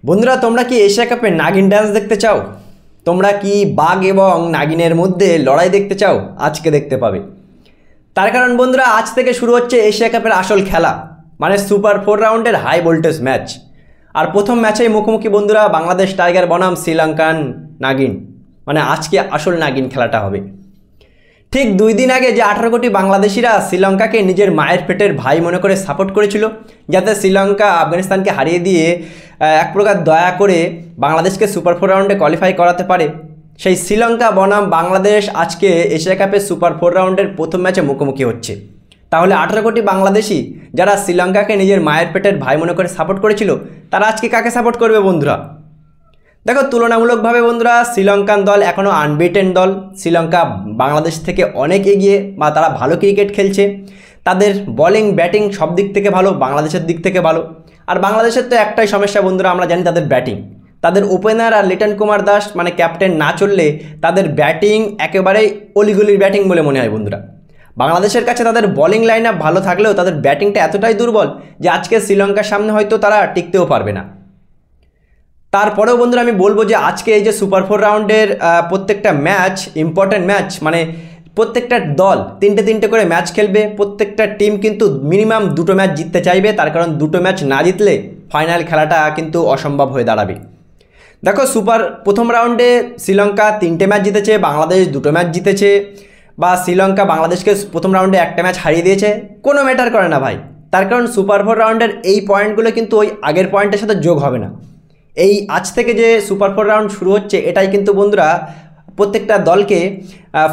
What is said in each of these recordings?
বন্ধুরা, তোমরা কি এশিয়া কাপে নাগিন ডান্স দেখতে চাও? তোমরা কি বাঘ এবং নাগিনের মধ্যে লড়াই দেখতে চাও? আজকে দেখতে পাবে। তার কারণ বন্ধুরা, আজ থেকে শুরু হচ্ছে এশিয়া কাপের আসল খেলা, মানে সুপার 4 রাউন্ডের হাই ভোল্টেজ ম্যাচ। আর প্রথম ম্যাচেই মুখোমুখি বন্ধুরা বাংলাদেশ টাইগার বনাম শ্রীলঙ্কান নাগিন। মানে আজকে আসল নাগিন খেলাটা হবে। ঠিক 2 দিন আগে যে 18 কোটি বাংলাদেশিরা শ্রীলঙ্কাকে নিজের মায়ের পেটের ভাই মনে করে সাপোর্ট করেছিল, যাতে শ্রীলঙ্কা আফগানিস্তানকে হারিয়ে দিয়ে এক প্রকার দয়া করে বাংলাদেশকে সুপার 4 রাউন্ডে কোয়ালিফাই করাতে পারে, সেই শ্রীলঙ্কা বনাম বাংলাদেশ আজকে এশিয়া কাপের সুপার 4 রাউন্ডের প্রথম ম্যাচে মুখোমুখি হচ্ছে। তাহলে 18 কোটি বাংলাদেশি যারা শ্রীলঙ্কাকে নিজের মায়ের পেটের ভাই মনে করে সাপোর্ট করেছিল, তারা আজকে কাকে সাপোর্ট করবে বন্ধুরা? দেখো, তুলনামূলকভাবে বন্ধুরা শ্রীলঙ্কান দল এখনও আনবিটেন দল। শ্রীলঙ্কা বাংলাদেশ থেকে অনেক এগিয়ে, বা তারা ভালো ক্রিকেট খেলছে। তাদের বলিং ব্যাটিং সব দিক থেকে ভালো, বাংলাদেশের দিক থেকে ভালো। আর বাংলাদেশের তো একটাই সমস্যা বন্ধুরা, আমরা জানি তাদের ব্যাটিং। তাদের ওপেনার আর লিটন কুমার দাস মানে ক্যাপ্টেন না চললে তাদের ব্যাটিং একেবারেই অলিগলির ব্যাটিং বলে মনে হয় বন্ধুরা। বাংলাদেশের কাছে তাদের বলিং লাইন আপ ভালো থাকলেও তাদের ব্যাটিংটা এতটাই দুর্বল যে আজকে শ্রীলঙ্কার সামনে হয়তো তারা টিকতেও পারবে না। তারপরেও বন্ধুরা আমি বলবো যে আজকে এই যে সুপার 4 রাউন্ডের প্রত্যেকটা ম্যাচ ইম্পর্টেন্ট ম্যাচ, মানে প্রত্যেকটা দল তিনটে করে ম্যাচ খেলবে। প্রত্যেকটা টিম কিন্তু মিনিমাম 2টো ম্যাচ জিততে চাইবে, তার কারণ 2টো ম্যাচ না জিতলে ফাইনাল খেলাটা কিন্তু অসম্ভব হয়ে দাঁড়াবে। দেখো, সুপার প্রথম রাউন্ডে শ্রীলঙ্কা 3টে ম্যাচ জিতেছে, বাংলাদেশ 2টো ম্যাচ জিতেছে, বা শ্রীলঙ্কা বাংলাদেশকে প্রথম রাউন্ডে একটা ম্যাচ হারিয়ে দিয়েছে, কোনো ম্যাটার করে না ভাই। তার কারণ সুপার 4 রাউন্ডের এই পয়েন্টগুলো কিন্তু ওই আগের পয়েন্টের সাথে যোগ হবে না। এই আজ থেকে যে সুপার 4 রাউন্ড শুরু হচ্ছে, এটাই কিন্তু বন্ধুরা প্রত্যেকটা দলকে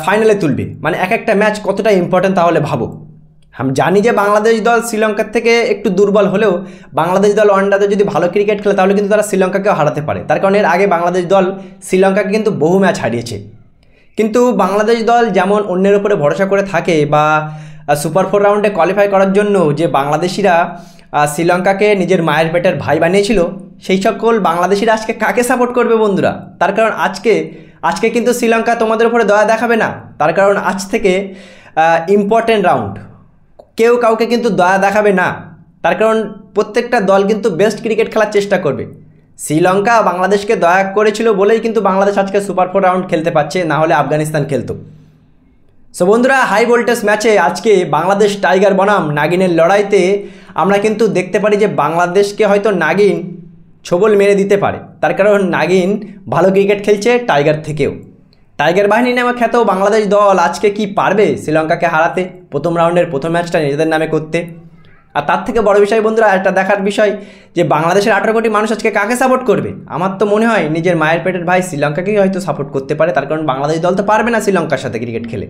ফাইনালে তুলবে। মানে এক একটা ম্যাচ কতটা ইম্পর্ট্যান্ট তাহলে ভাবো। আমি জানি যে বাংলাদেশ দল শ্রীলঙ্কার থেকে একটু দুর্বল হলেও বাংলাদেশ দল ওয়ানডেতে যদি ভালো ক্রিকেট খেলে তাহলে কিন্তু তারা শ্রীলঙ্কাকেও হারাতে পারে। তার কারণ এর আগে বাংলাদেশ দল শ্রীলঙ্কাকে কিন্তু বহু ম্যাচ হারিয়েছে। কিন্তু বাংলাদেশ দল যেমন অন্যের উপরে ভরসা করে থাকে, বা সুপার 4 রাউন্ডে কোয়ালিফাই করার জন্য যে বাংলাদেশিরা শ্রীলঙ্কাকে নিজের মায়ের পেটের ভাই বানিয়েছিল, সেই সকল বাংলাদেশিরা আজকে কাকে সাপোর্ট করবে বন্ধুরা? তার কারণ আজকে কিন্তু শ্রীলঙ্কা তোমাদের উপরে দয়া দেখাবে না। তার কারণ আজ থেকে ইম্পর্টেন্ট রাউন্ড, কেউ কাউকে কিন্তু দয়া দেখাবে না। তার কারণ প্রত্যেকটা দল কিন্তু বেস্ট ক্রিকেট খেলার চেষ্টা করবে। শ্রীলঙ্কা বাংলাদেশকে দয়া করেছিল বলেই কিন্তু বাংলাদেশ আজকে সুপার 4 রাউন্ড খেলতে পারছে, না হলে আফগানিস্তান খেলতো। সো বন্ধুরা, হাই ভোল্টেজ ম্যাচে আজকে বাংলাদেশ টাইগার বনাম নাগিনের লড়াইতে আমরা কিন্তু দেখতে পারি যে বাংলাদেশকে হয়তো নাগিন ছোবল মেরে দিতে পারে। তার কারণ নাগিন ভালো ক্রিকেট খেলছে টাইগার থেকেও। টাইগার বাহিনী নামে খ্যাত বাংলাদেশ দল আজকে কি পারবে শ্রীলঙ্কাকে হারাতে, প্রথম রাউন্ডের প্রথম ম্যাচটা নিজেদের নামে করতে? আর তার থেকে বড় বিষয় বন্ধুরা, একটা দেখার বিষয় যে বাংলাদেশের 18 কোটি মানুষ আজকে কাকে সাপোর্ট করবে। আমার তো মনে হয় নিজের মায়ের পেটের ভাই শ্রীলঙ্কাকেই হয়তো সাপোর্ট করতে পারে। তার কারণ বাংলাদেশ দল তো পারবে না শ্রীলঙ্কার সাথে ক্রিকেট খেলে।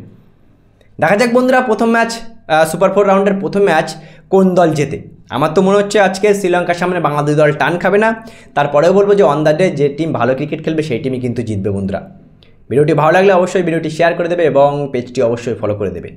দেখা যাক বন্ধুরা, প্রথম ম্যাচ সুপার 4 রাউন্ডের প্রথম ম্যাচ কোন দল জেতে। আমার তো মনে হচ্ছে আজকে শ্রীলঙ্কার সামনে বাংলাদেশ দল টান খাবে না। তারপরেও বলবো যে অন দ্য ডে যে টিম ভালো ক্রিকেট খেলবে সেই টিমই কিন্তু জিতবে বন্ধুরা। ভিডিওটি ভালো লাগলে অবশ্যই ভিডিওটি শেয়ার করে দেবে এবং পেজটি অবশ্যই ফলো করে দেবে।